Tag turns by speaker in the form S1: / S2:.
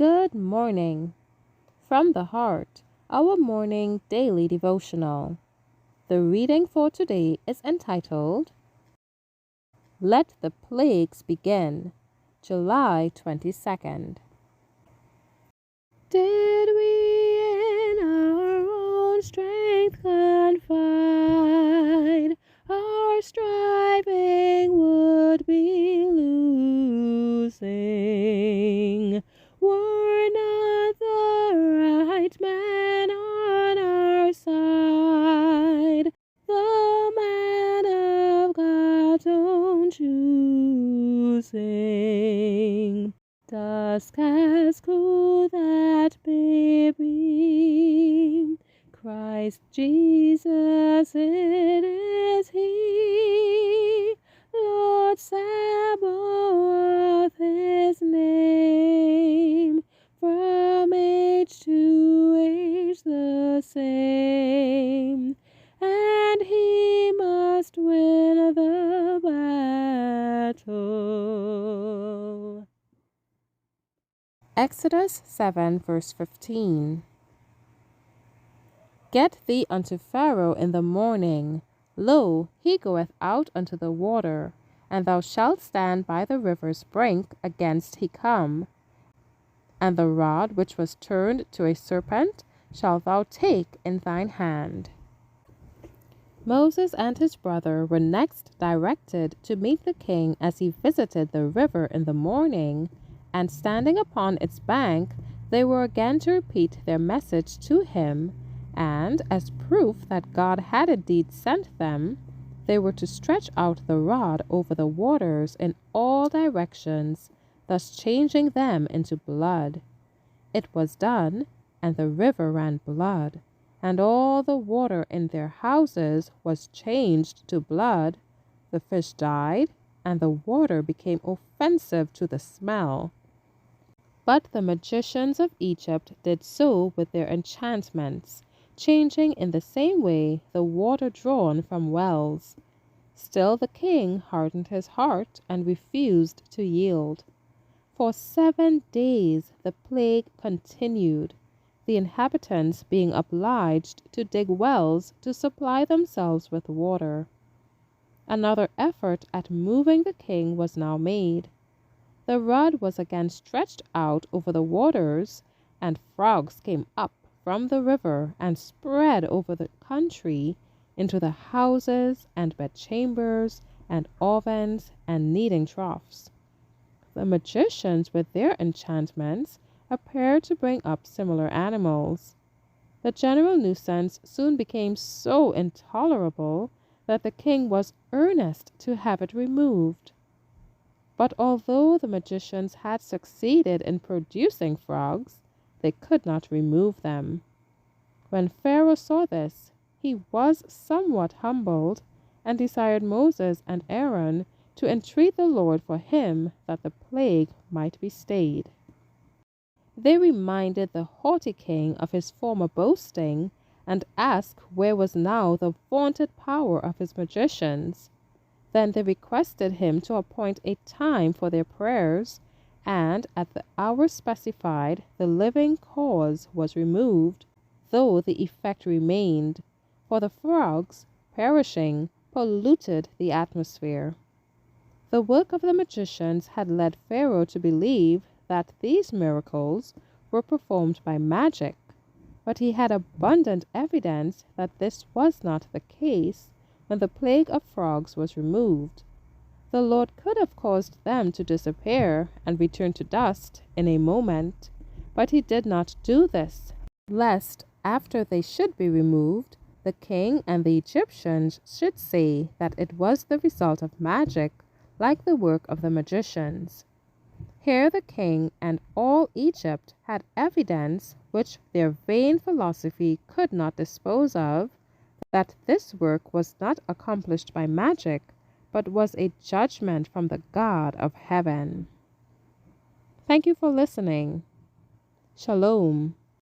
S1: Good morning. From the Heart, our morning daily devotional. The reading for today is entitled, Let the Plagues Begin, July 22nd. Did we in our own strength confide, our striving would be losing. Were not the right man on our side, the man of God's own choosing. Dusk has cooled that baby, Christ Jesus it is He, Lord Sabbaoth His name, from age to age the same, and He must win the battle. Exodus 7 verse 15. Get thee unto Pharaoh in the morning. Lo, he goeth out unto the water, and thou shalt stand by the river's brink against he come. And the rod which was turned to a serpent shalt thou take in thine hand. Moses and his brother were next directed to meet the king as he visited the river in the morning, and standing upon its bank, they were again to repeat their message to him, and, as proof that God had indeed sent them, they were to stretch out the rod over the waters in all directions, thus changing them into blood. It was done, and the river ran blood, and all the water in their houses was changed to blood. The fish died, and the water became offensive to the smell. But the magicians of Egypt did so with their enchantments, changing in the same way the water drawn from wells. Still the king hardened his heart and refused to yield. For 7 days the plague continued, the inhabitants being obliged to dig wells to supply themselves with water. Another effort at moving the king was now made. The rod was again stretched out over the waters, and frogs came up from the river and spread over the country into the houses and bedchambers and ovens and kneading troughs. The magicians with their enchantments appeared to bring up similar animals. The general nuisance soon became so intolerable that the king was earnest to have it removed. But although the magicians had succeeded in producing frogs, they could not remove them. When Pharaoh saw this, he was somewhat humbled, and desired Moses and Aaron to entreat the Lord for him that the plague might be stayed. They reminded the haughty king of his former boasting, and asked where was now the vaunted power of his magicians. Then they requested him to appoint a time for their prayers, and at the hour specified the living cause was removed, though the effect remained, for the frogs, perishing, polluted the atmosphere. The work of the magicians had led Pharaoh to believe that these miracles were performed by magic, but he had abundant evidence that this was not the case when the plague of frogs was removed. The Lord could have caused them to disappear and return to dust in a moment, but he did not do this, lest, after they should be removed, the king and the Egyptians should say that it was the result of magic, like the work of the magicians. Here the king and all Egypt had evidence which their vain philosophy could not dispose of, that this work was not accomplished by magic, but was a judgment from the God of heaven. Thank you for listening. Shalom.